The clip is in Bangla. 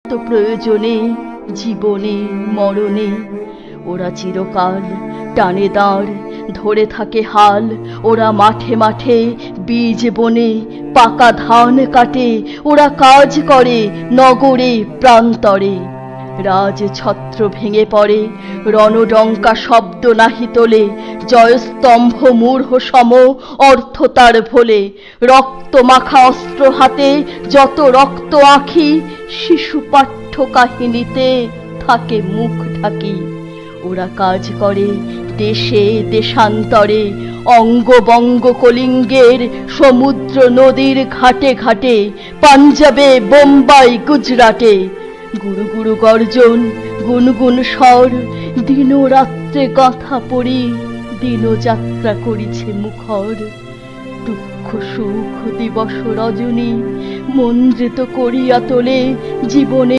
তো প্রয়োজনে জীবনে মরণে ওরা চিরকাল টানে দাঁড় ধরে থাকে হাল। ওরা মাঠে মাঠে বীজ বনে পাকা ধান কাটে। ওরা কাজ করে নগরে প্রান্তরে। রাজছত্র ভেঙে পড়ে, রণডঙ্কা শব্দ নাহি তোলে। জয়স্তম্ভ মূঢ় সম অর্থ তার ভোলে। রক্ত মাখা অস্ত্র হাতে যত রক্ত আঁখি, শিশু পাঠ্য কাহিনীতে থাকে মুখ ঢাকি। ওরা কাজ করে দেশে দেশান্তরে, অঙ্গবঙ্গ কলিঙ্গের সমুদ্র নদীর ঘাটে ঘাটে, পাঞ্জাবে বোম্বাই গুজরাটে। গুরু গুরু গর্জন গুনগুন স্বর, দিনরাত্রে গাঁথা পড়ি দিনযাত্রা করিছে মুখর। দুঃখ সুখ দিবস রজনী মন্দ্রিত করিয়া তোলে জীবনে।